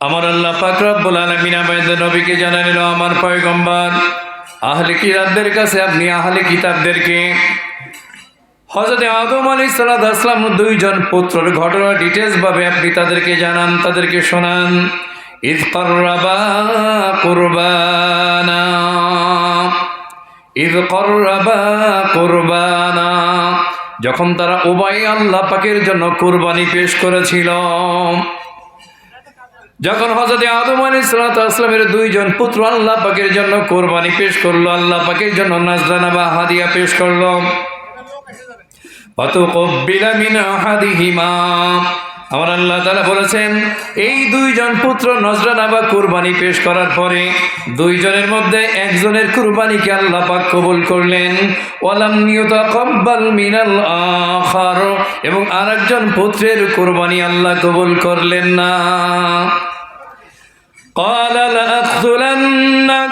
আমার আল্লাহ পাক রব্বুল আলামিন আমাদের নবীকে জানালেন, আমার পয়গম্বর, আহলে কিতাবদের কাছে আপনি আহলে কিতাবদেরকে হযরত আদম আলাইহিস সালাম দুইজন পুত্রের ঘটনা ডিটেইলস ভাবে আপনি তাদেরকে জানান, তাদেরকে শোনান। ইয ক্বাররাবা কুরবানা, ইয ক্বাররাবা কুরবানা, যখন তারা উভয় আল্লাহ পাকের জন্য কুরবানি পেশ করেছিল। যখন হযরত আদম আলাইহিস সালামের দুইজন পুত্র আল্লাহ পাকের জন্য কুরবানি পেশ করলো, আল্লাহ পাকের জন্য নাজরানা বা হাদিয়া পেশ করলো, ফাতুকব্বিলা মিন আহাদিহিমা, আমার আল্লাহ তাআলা বলেছেন এই দুইজন পুত্র নজরানা বা কুরবানি পেশ করার পরে দুইজনের মধ্যে একজনের কুরবানিকে আল্লাহ পাক কবুল করলেন, ওয়ালাম ইউতাকাব্বাল মিনাল আখার, এবং আরেকজন পুত্রের কুরবানি আল্লাহ কবুল করলেন না। ক্বালা লাআখযুলান্নাক,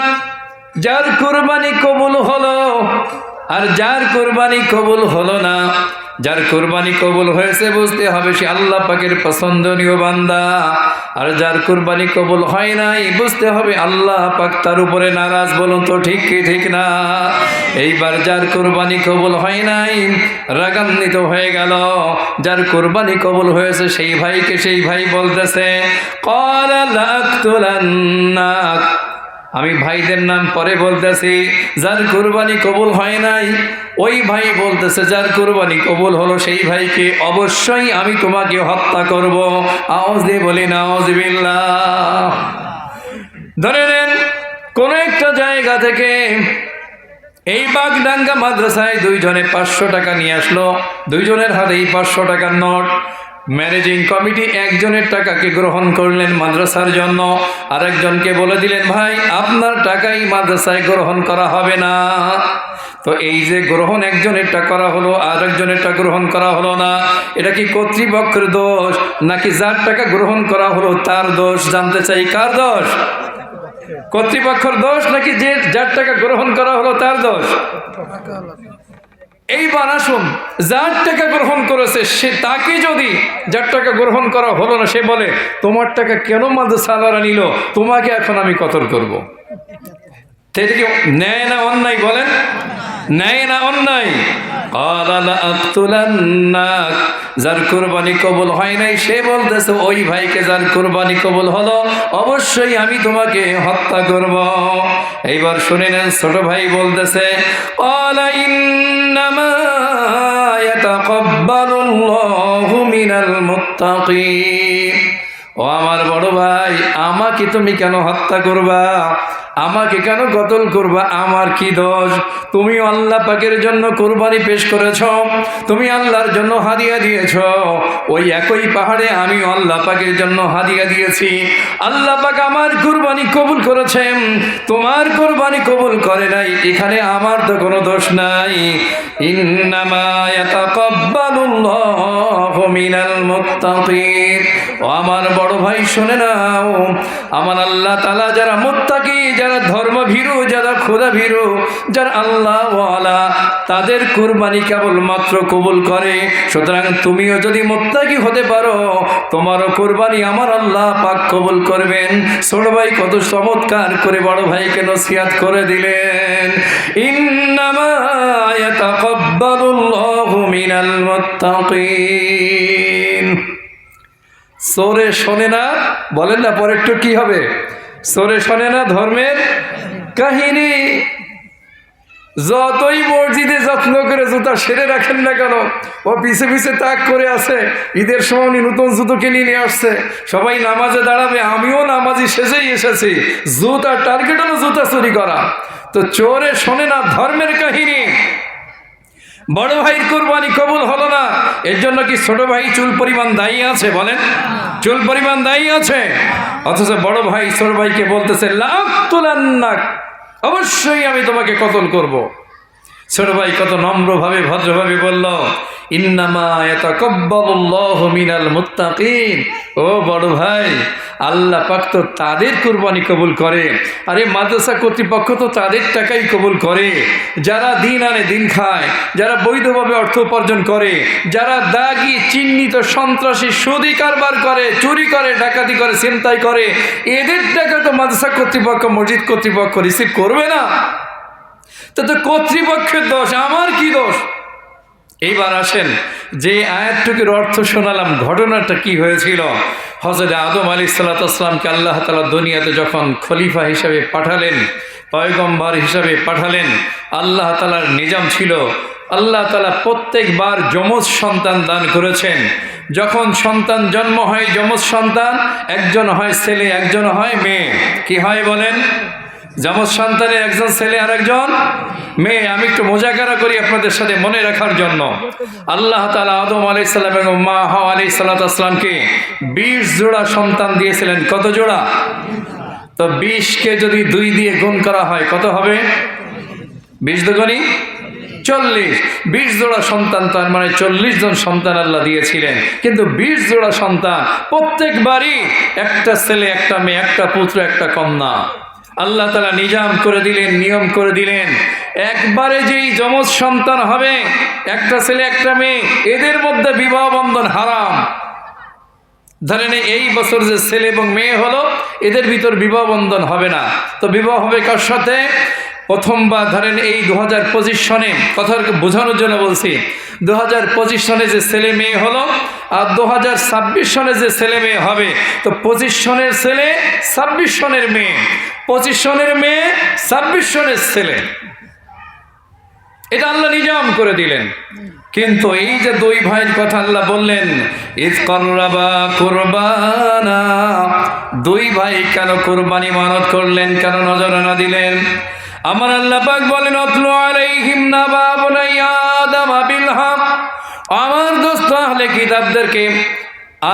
যার কুরবানি কবুল হলো আর যার কুরবানি কবুল হলো না, যার কুরবানি কবুল হয়েছে বুঝতে হবে সে আল্লাহ পাকের পছন্দনীয় বান্দা, আর যার কুরবানি কবুল হয় নাই বুঝতে হবে আল্লাহ পাক তার উপরে নারাজ। বলুন তো ঠিক কি ঠিক না? এইবার যার কুরবানি কবুল হয় নাই রাগান্বিত হয়ে গেল, যার কুরবানি কবুল হয়েছে সেই ভাইকে সেই ভাই বলতেছে, ক্বালা লাআকতুলান্নাক, আমি ভাইদের নাম পরে বলতেছি। যার কুরবানি কবুল হয় নাই ওই ভাই বলতেছে যার কুরবানি কবুল হলো সেই ভাইকে অবশ্যই আমি তোমাকে হত্যা করব। আওয়াজ দিয়ে বলি নাউযুবিল্লাহ। ধরে নেন কোন একটা জায়গা থেকে এই বাগডাঙ্গা মাদ্রাসায় দুইজনে 500 টাকা নিয়ে আসলো, দুইজনের হাতেই 500 টাকার নোট। ম্যানেজিং কমিটি একজনের টাকাকে গ্রহণ করলেন মাদ্রাসার জন্য, আর একজনকে বলে দিলেন ভাই আপনার টাকাই মাদ্রাসায় গ্রহণ করা হবে না। তো এই যে গ্রহণ একজনেরটা করা হলো আর একজনেরটা গ্রহণ করা হলো না, এটা কি কর্তৃপক্ষের দোষ নাকি যার টাকা গ্রহণ করা হলো তার দোষ? জানতে চাই কার দোষ? কর্তৃপক্ষের দোষ নাকি যে যার টাকা গ্রহণ করা হলো তার দোষ? এইবার আসুন, যার টাকা গ্রহণ করেছে সে তাকে যদি যার টাকা গ্রহণ করা হলো না সে বলে তোমার টাকা কেন মাদ্রাসাওয়ালারা নিল, তোমাকে এখন আমি কতল করব। এটা কি ন্যায় না অন্যায়? বলেন ন্যায় না অন্যায়? ক্বালা লাআকতুলান্নাক, যার কুরবানি কবুল হয় নাই সে বলতেছে ওই ভাইকে যার কুরবানি কবুল হলো অবশ্যই আমি তোমাকে হত্যা করব। এইবার শুনে নেন, ছোট ভাই বলতেছে ক্বালা ইন্নামা ইয়াতাকাব্বালুল্লাহু মিনাল মুত্তাকিন, ও আমার বড় ভাই আমাকে তুমি কেন হত্যা করবা, আমাকে কেন কতল করবা? আমার কি দোষ? তুমি আল্লাহ পাকের জন্য কুরবানি পেশ করেছ, তুমি আল্লাহর জন্য হাদিয়া দিয়েছ, ওই একই পাহাড়ে আমি আল্লাহ পাকের জন্য হাদিয়া দিয়েছি। আল্লাহ পাক আমার কুরবানি কবুল করেছেন, তোমার কুরবানি কবুল করে নাই, এখানে আমার তো কোনো দোষ নাই। ইন্নামা ইয়াতাকাব্বালুল্লাহু মিনাল মুত্তাকিন, ও আমার বড় ভাই শুনে নাও, আমার আল্লাহ তাআলা যারা মুত্তাকি, যারা ধর্মভীরু, যারা খোদাভীরু, যারা আল্লাহ ওয়ালা, তাদের কুরবানি কেবলমাত্র কবুল করে। সুতরাং তুমিও যদি মুত্তাকি হতে পারো তোমারও কুরবানি আমার আল্লাহ পাক কবুল করবেন। ছোট ভাই কত চমৎকার করে বড় ভাইকে নসিহত করে দিলেন, ইন্নামা ইয়াতাকাব্বালুল্লাহু মিনাল মুত্তাকিন। সোরে শোনে না, বলেন না পরে একটু কি হবে? সোরে শোনে না ধর্মের কাহিনী। যতই মসজিদে যত্ন করে জুতা সেরে রাখেন না কেন, ও পিছে পিছে তাক করে আছে। ঈদের সময় উনি নতুন জুতো কিনে নিয়ে আসছে, সবাই নামাজে দাঁড়াবে, আমিও নামাজি সেজেই এসেছি, জুতা টার্গেট হলো জুতা চুরি করা। তো চোরে শোনে না ধর্মের কাহিনী। বড় ভাইয়ের কুরবানি কবুল হলো না, এর জন্য কি ছোট ভাই চুল পরিমাণ দায়ী আছে? বলেন চুল পরিমাণ দায়ী আছে? অথচ বড় ভাই ছোট ভাইকে বলতেছে লাআকতুলান্নাক, অবশ্যই আমি তোমাকে কতল করব। ছোট ভাই কত নম্রভাবে ভদ্রভাবে বলল, ইন্নামা ইয়াতাকাব্বালুল্লাহু মিনাল মুত্তাকিন। ও বড় ভাই, আল্লাহ পাক তো তাদের কুরবানি কবুল করে। আরে মাদ্রাসা কর্তৃপক্ষ তো তাদের টাকাই কবুল করে যারা দিন আনে দিন খায়, যারা বৈধভাবে অর্থ উপার্জন করে, যারা দাগি চিহ্নিত সন্ত্রাসী সুদি কারবার করে, চুরি করে, ডাকাতি করে, ছিনতাই করে, এদের টাকা তো মাদ্রাসা কর্তৃপক্ষ, মসজিদ কর্তৃপক্ষ রিসিভ করবে না। তো কর্তৃপক্ষের দোষ, আমার কি দোষ? এইবার আসেন, যে আয়াতটুকুর অর্থ শোনালাম, ঘটনাটা কি হয়েছিল। হযরত আদম আলাইহিসসালামকে আল্লাহ তাআলা দুনিয়াতে যখন খলিফা হিসাবে পাঠালেন, পয়গম্বর হিসাবে পাঠালেন, আল্লাহ তাআলার নিজাম ছিল আল্লাহ তাআলা প্রত্যেকবার যমজ সন্তান দান করেছেন। যখন সন্তান জন্ম হয়, যমজ সন্তান একজন হয় ছেলে, একজন হয় মেয়ে। কি হয় বলেন? যমজ সন্তানের একজন ছেলে আর একজন মেয়ে। আমি একটু মোজাকারা করি আপনাদের সাথে মনে রাখার জন্য। আল্লাহ তাআলা আদম আলাইহিস সালাম এবং মা হাওয়া আলাইহিস সালামকে 20 জোড়া সন্তান দিয়েছিলেন। কত জোড়া? তো 20কে যদি 2 দিয়ে গুণ করা হয় কত হবে? 20 দুগুণী 40। 20 জোড়া সন্তান, তার মানে 40 জন সন্তান আল্লাহ দিয়েছিলেন। কিন্তু 20 জোড়া সন্তান, প্রত্যেকবারই একটা ছেলে, একটা মেয়ে, একটা পুত্র, একটা কন্যা। আল্লাহ তাআলা নিজাম করে দিলেন, নিয়ম করে দিলেন, একবারে যেই যমজ সন্তান হবে, একটা ছেলে একটা মেয়ে, এদের মধ্যে বিবাহ বন্ধন হারাম। ধরেন এই বছর যে ছেলে এবং মেয়ে হলো, এদের ভিতর বিবাহ বন্ধন হবে না। তো বিবাহ হবে কার সাথে? প্রথমবার ধরেন এই 2025 সনে, কথা বোঝানোর জন্য বলছি, 2025 সনে যে ছেলে মেয়ে হলো আর 2026 সনে যে ছেলে মেয়ে হবে, তো 25 সনের ছেলে, 26 সনের মেয়ে, 25 সনের মেয়ে, 26 সনের ছেলে। এটা আল্লাহ নিজাম করে দিলেন। কিন্তু এই যে 2 ভাইয়ের কথা আল্লাহ বললেন, ইয কররাবা কুরবানা, 2 ভাই কেন কুরবানি মানত করলেন, কেন নজরানা দিলেন? আমার আল্লাহ পাক বলেন, আতলু আলাইহিম নাবা বনি আদম বিল হক। আমার দোস্ত আহলে কিতাবদেরকে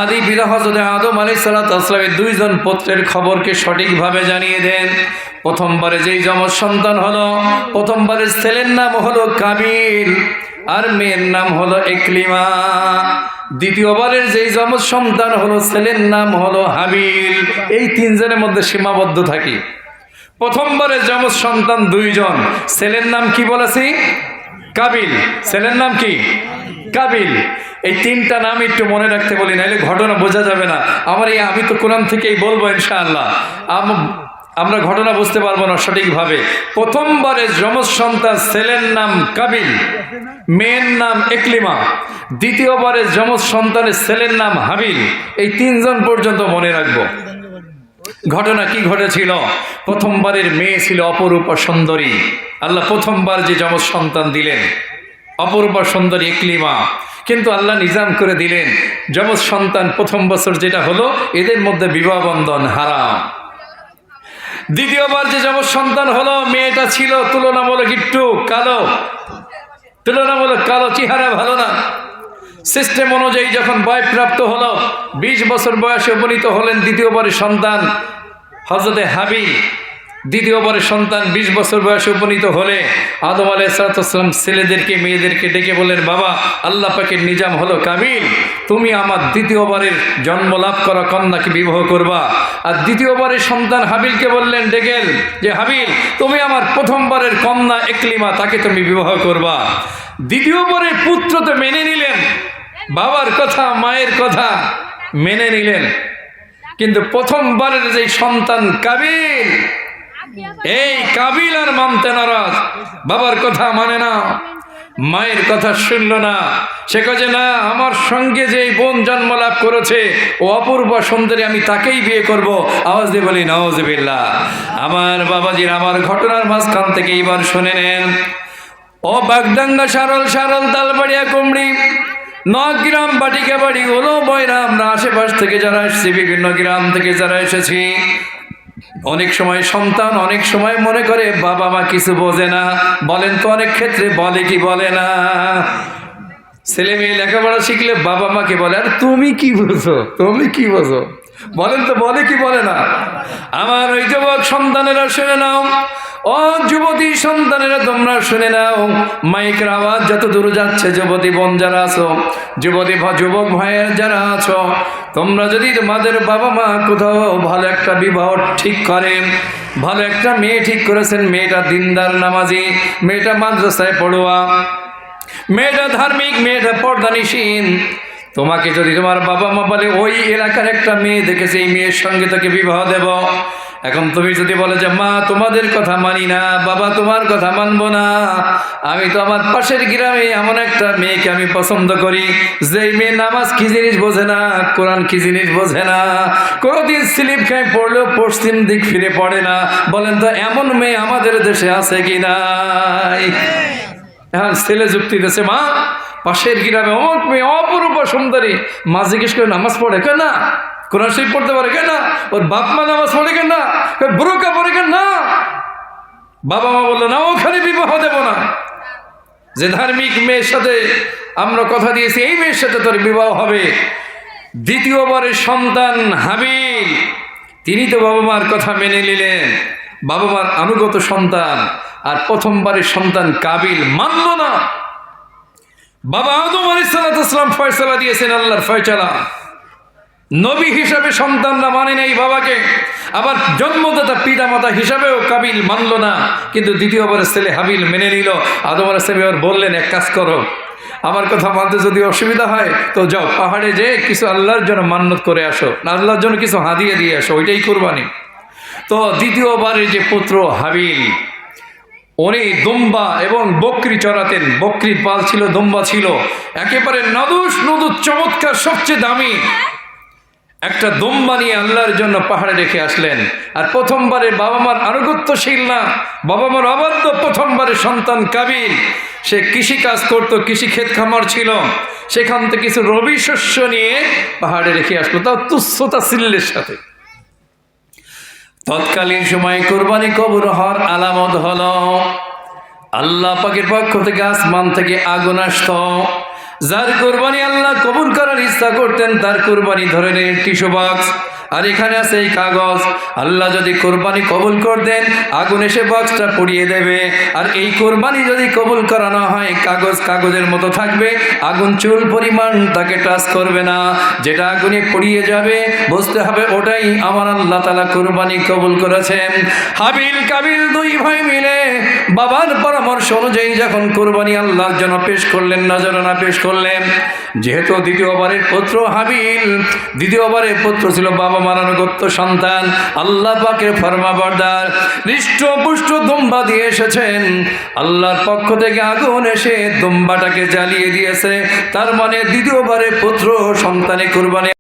আদি পিতা হযরত আদম আলাইহিস সালামের 2 জন পুত্রের খবরকে সঠিকভাবে জানিয়ে দেন। প্রথমবারে যেই যমজ সন্তান হলো, প্রথমবারের ছেলের নাম হলো কাবিল আর মেয়ের নাম হলো ইকলিমা। দ্বিতীয়বারের যেই যমজ সন্তান হলো, ছেলের নাম হলো হাবিল। এই 3 জনের মধ্যে সীমাবদ্ধ থাকি। প্রথমবারের যমজ সন্তান 2 জন, ছেলের নাম কি বলেছি? কাবিল। ছেলের নাম কি? কাবিল। এই 3টা নাম একটু মনে রাখতে বলি, নাহলে ঘটনা বোঝা যাবে না। আমি তো কোরআন থেকেই বলবো ইনশাআল্লাহ, আমরা ঘটনা বুঝতে পারবো না সঠিকভাবে। প্রথমবারের যমজ সন্তান ছেলের নাম কাবিল, মেয়ের নাম ইকলিমা। দ্বিতীয়বারের যমজ সন্তানের ছেলের নাম হাবিল। এই 3 জন পর্যন্ত মনে রাখবো। ঘটনা কি ঘটেছিল? প্রথমবারের মেয়ে ছিল অপরূপা সুন্দরী। আল্লাহ প্রথমবার যে যমজ সন্তান দিলেন, অপরূপা সুন্দরী ইকলিমা। কিন্তু আল্লাহ নিজাম করে দিলেন, যমজ সন্তান প্রথম বছর যেটা হলো, এদের মধ্যে বিবাহ বন্ধন হারাম। দ্বিতীয়বার যে যমজ সন্তান হলো, মেয়েটা ছিল তুলনামূলক একটু কালো, তুলনামূলক কালো, চেহারা ভালো না। সিস্টেম অনুযায়ী যখন বয়প্রাপ্ত হলো, 20 বছর বয়সে উপনীত হলেন দ্বিতীয়বারের সন্তান হযরতে হাবিল। দ্বিতীয়বারের সন্তান 20 বছর বয়সে উপনীত হলে আদম আলাইহিস সালাম ছেলেদেরকে মেয়েদেরকে ডেকে বললেন, বাবা, আল্লাহ পাকের নিজাম হলো কাবিল, তুমি আমার দ্বিতীয়বারের জন্ম লাভ করা কন্যাকে বিবাহ করবা। আর দ্বিতীয়বারের সন্তান হাবিলকে বললেন ডেকেল যে, হাবিল, তুমি আমার প্রথমবারের কন্যা ইকলিমা, তাকে তুমি বিবাহ করবা। দ্বিতীয়বারের পুত্র তো মেনে নিলেন, বাবার কথা মায়ের কথা মেনে নিলেন, কিন্তু প্রথমবারের যে সন্তান কাবিল, এই কাবিল আর মানতে নারাজ, বাবার কথা মানে না, মায়ের কথা শুনল না। সে কাজে না, আমার সঙ্গে যে বোন জন্ম লাভ করেছে ও অপূর্ব সুন্দরী, আমি তাকেই বিয়ে করব। আওয়াজ দিয়ে বলি নাউজুবিল্লাহ। আমার বাবাজির, আমার ঘটনার মাঝখান থেকে এবার শুনে নেন। ও বাগডাঙ্গা, সারল তালবাড়িয়া, কুমড়ি, নগ্রাম, বাটিকা বাড়ি, হলো বয়রা, আমরা আশেপাশ থেকে যারা এসেছি, বিভিন্ন গ্রাম থেকে যারা এসেছি, অনেক সময় সন্তান অনেক সময় মনে করে বাবা মা কিছু বোঝে না। বলেন তো, অনেক ক্ষেত্রে বলে কি বলে না? ছেলে মেয়ে লেখাপড়া শিখলে বাবা মাকে বলে, আর তুমি কি বোঝো, তুমি কি বোঝো? বলেন তো, বলে কি বলে না? আমার ওই যুবক সন্তানেরা শুনে নাও, ও যুবতী সন্তানেরা তোমরা শুনে নাও, মাইকের আওয়াজ যত দূর যাচ্ছে, যুবতী বোন যারা আছো, যুবক ভাইয়ের যারা আছো, তোমরা যদি তোমাদের বাবা মা কোথাও ভালো একটা বিবাহ ঠিক করেন, ভালো একটা মেয়ে ঠিক করেছেন, মেয়েটা দিনদার নামাজি, মেয়েটা মাদ্রাসায় পড়ুয়া, মেয়েটা ধার্মিক, মেয়েটা পর্দানিসীন, তোমাকে যদি তোমার বাবা মা বলে ওই এলাকার একটা মেয়ে দেখেছে, এই মেয়ের সঙ্গে তোকে বিবাহ দেব, এখন তুমি যদি বলে যে মা তোমাদের কথা মানি না, বাবা তোমার কথা মানবো না, আমি তো আমার পাশের গ্রামে এমন একটা মেয়েকে আমি পছন্দ করি, যেই মেয়ে নামাজ কি জিনিস বোঝে না, কোরআন কি জিনিস বোঝে না, কোনোদিন স্লিপ খায় পড়লেও পশ্চিম দিক ফিরে পড়ে না, বলেন তো এমন মেয়ে আমাদের দেশে আছে কি নাই? এখন ছেলে যুক্তি দিয়েছে, মা পাশের গ্রামে অমুক মেয়ে অপরূপা সুন্দরী, মা জিজ্ঞেস করে নামাজ পড়ে কেন না, কোরআন শরীফ পড়তে পারে কেন, ওর বাপ মা নামাজ পড়ে কেন না, বুরকা পড়ে কেন না, বাবা মা বললো না ওখানে বিবাহ দেব না, যে ধার্মিক মেয়ের সাথে আমরা কথা দিয়েছি এই মেয়ের সাথে তোর বিবাহ হবে। দ্বিতীয়বারের সন্তান হাবিল, তিনি তো বাবা মার কথা মেনে নিলেন, বাবা মার আনুগত সন্তান, আর প্রথমবারের সন্তান কাবিল মানল না। বাবা আদম আলাইহিস সালাম ফয়সালা দিয়েছেন, আল্লাহর ফয়সালা, নবী হিসাবে সন্তানরা মানে নাই বাবাকে, আবার জন্মদাতা পিতা মাতা হিসাবেও কাবিল মানল না, কিন্তু দ্বিতীয়বারের ছেলে হাবিল মেনে নিল। আদম আলাইহিস সালাম বললেন এক কাজ করো, আমার কথা মানতে যদি অসুবিধা হয় তো যাও পাহাড়ে যে কিছু আল্লাহর জন্য মান্নত করে আসো, আল্লাহর জন্য কিছু হাদিয়া দিয়ে আসো, ওইটাই কুরবানি। তো দ্বিতীয়বারের যে পুত্র হাবিল, উনি দুম্বা এবং বকরি চড়াতেন, বকরির পাল ছিল, দুম্বা ছিল, একেবারে নদুস চমৎকার সবচেয়ে দামি একটা দুম্বা নিয়ে আল্লাহর জন্য পাহাড়ে রেখে আসলেন। আর প্রথমবারে বাবা মার আনুগত্যশীল না, বাবা মার অবাধ্য প্রথমবারের সন্তান কাবিল, সে কৃষি কাজ করত, কৃষি ক্ষেত খামার ছিল, সেখান থেকে কিছু রবি শস্য নিয়ে পাহাড়ে রেখে আসলো, তাও তুচ্ছতা সিল্লের সাথে। তৎকালীন সময় কোরবানি কবুল হওয়ার আলামত হলো আল্লাহ পাকের পক্ষ থেকে আসমান থেকে আগুন আসত, যার কোরবানি আল্লাহ কবুল করার ইচ্ছা করতেন তার কোরবানি ধরে নেন টিস্যু বক্স, আর এখানে আছে এই কাগজ, আল্লাহ যদি কোরবানি কবুল করতেন আগুন এসে বক্সটা পুড়িয়ে দেবে, আর এই কোরবানি যদি কবুল করা না হয় কাগজের মতো থাকবে, আগুন চুল পরিমাণ তাকে টাচ করবে না, যেটা আগুনে পুড়িয়ে যাবে বুঝতে হবে ওটাই আমার আল্লাহ তাআলা কোরবানি কবুল করেছেন। হাবিল কাবিল দুই ভাই মিলে বাবার পরামর্শ অনুযায়ী যখন কোরবানি আল্লাহর জন্য পেশ করলেন, নজরানা পেশ করলেন, যেহেতু দ্বিতীয়বারের পুত্র হাবিল, দ্বিতীয়বারের পুত্র ছিল বাবা মার আনুগত্য সন্তান, আল্লাহ পাকের ফরমাবরদার, হৃষ্টপুষ্ট দুম্বা দিয়ে এসেছেন, আল্লাহর পক্ষ থেকে আগুন এসে দুম্বাটাকে জ্বালিয়ে দিয়েছে, তার মানে দ্বিতীয়বারের পুত্র সন্তানে কোরবানি